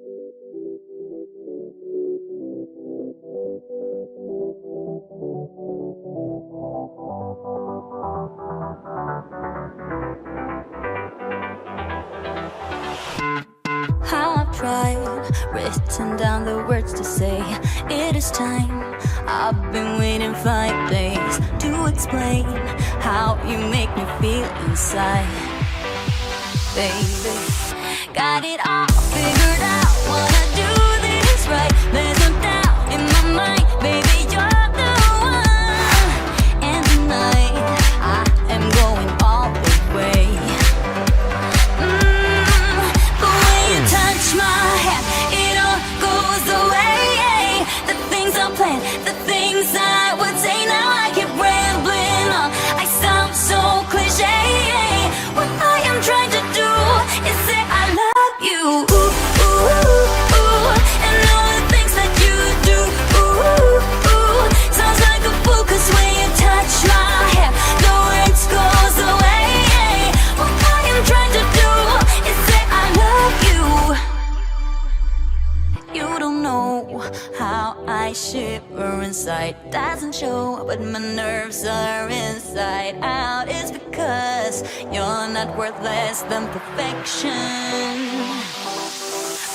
I've tried, written down the words to say it is time. I've been waiting 5 days to explain how you make me feel inside. Baby, got it all figured out, wanna do this right. There's no doubt in my mind, baby, you're the one. And tonight, I am going all the way. The way you touch my hand, it all goes away. The things I planned, the things I would say, now I keep rambling on. I sound so cliche. What I am trying to do is say I love you. Ooh, ooh, ooh, and all the things that you do. Ooh, ooh, sounds like a fool, 'cause when you touch my hair, the words goes away. What I am trying to do is say I love you. You don't know how I shiver inside. Doesn't show, but my nerves are inside out. It's because you're not worth less than perfection.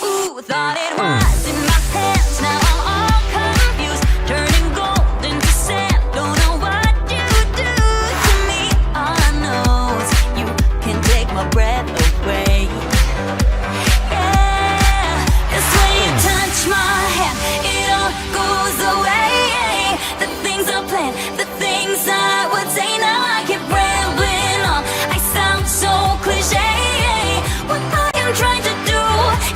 Ooh, thought it was in my hands, now I'm all confused. Turning gold into sand, don't know what you do to me. All I know is you can take my breath away. Yeah, it's when you touch my hand, it all goes away. The things I planned, the things I would say, now I keep rambling on. I sound so cliche. What I am trying to do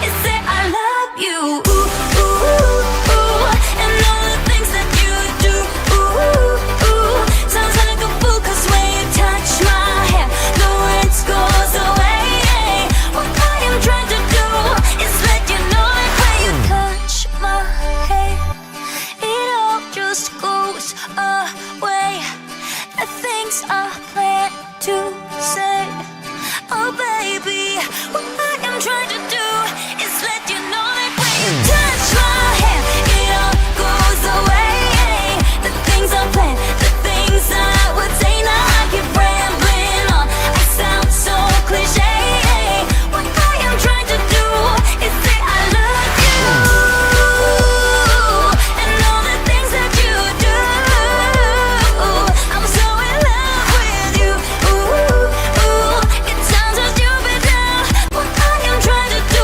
is say I love you. Ooh, ooh, ooh, and all the things that you do. Ooh, ooh, sounds like a fool, 'cause when you touch my hand, the words goes away. What I am trying to do is let you know that when you touch my hand, it all just goes away. The things I plan to say, oh baby, what I am trying to do is let you know that when you touch my hand, it all goes away. The things I plan, the things I would say, now I keep rambling on. I sound so cliche. What I am trying to do is say I love you. And all the things that you do. I'm so in love with you. Ooh, ooh, it sounds so stupid now. What I am trying to do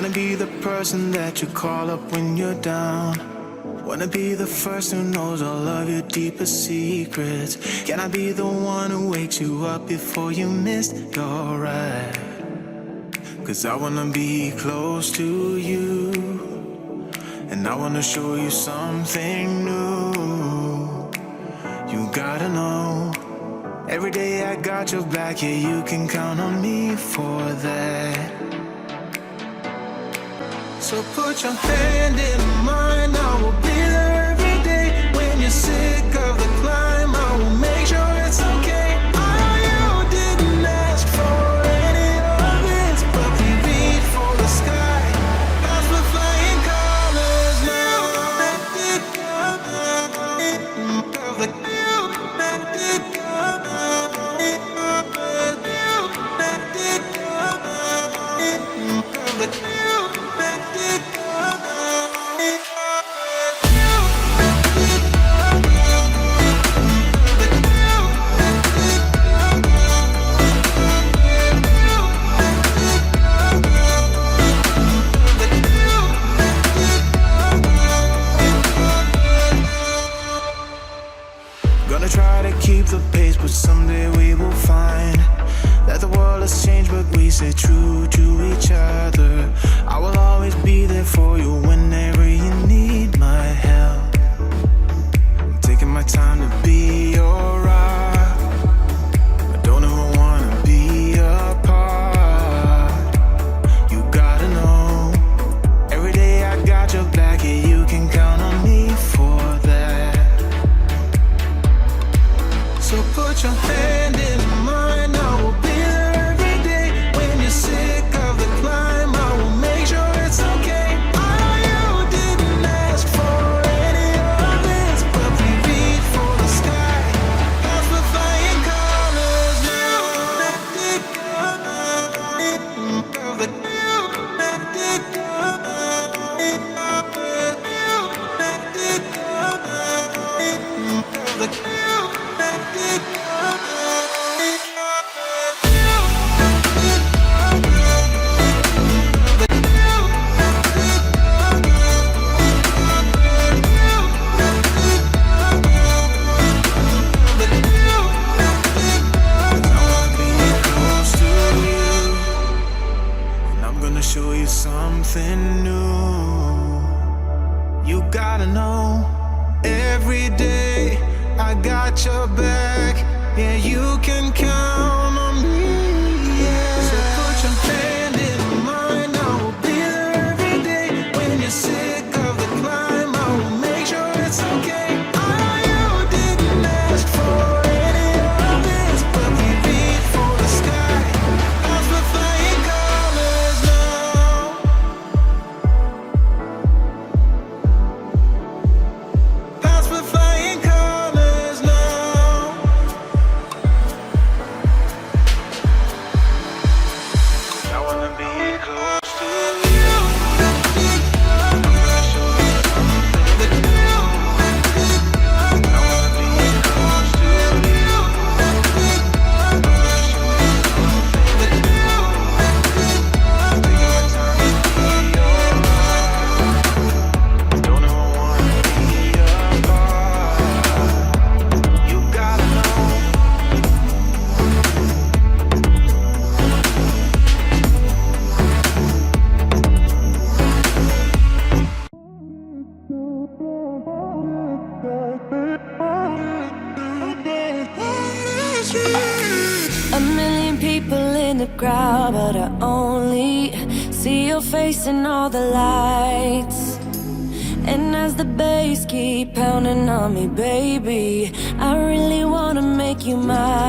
Wanna be the person that you call up when you're down. Wanna be the first who knows all of your deepest secrets. Can I be the one who wakes you up before you miss your ride? 'Cause I wanna be close to you, and I wanna show you something new. You gotta know, every day I got your back, yeah, you can count on me for that. So put your hand in mine, I will be there every day. When you're sick of the climb, I will make sure it's okay. I know you didn't ask for any of this, but we reach for the sky. As we're flying colors now. Gonna try to keep the pace, but someday we will find that the world has changed, but we stay true to each other. I will always be there for you whenever you need my help. I'm taking my time to be your rock. I don't ever wanna be apart. You gotta know, every day I got your back, yeah, you can count on me for that. So put your hand in mine, I will be there every day. When you're sick of the climb, I will make sure it's okay. I know you didn't ask for any of this, but we reach for the sky. As we're flying colors now. Show you something new. You gotta know, every day I got your back. Yeah, you can count on me. Yeah. So put your hand in mine, I will be there every day. When you're sick of the climb, I will make sure it's okay. I know you didn't ask for any of this, but we reach for the sky. As we're flying colors now. As we're flying colors now. I wanna be close to you. I wanna be close to you. Don't ever wanna be apart. You gotta know. A million people in the crowd, but I only see your face in all the lights. And as the bass keep pounding on me, baby, I really wanna make you mine.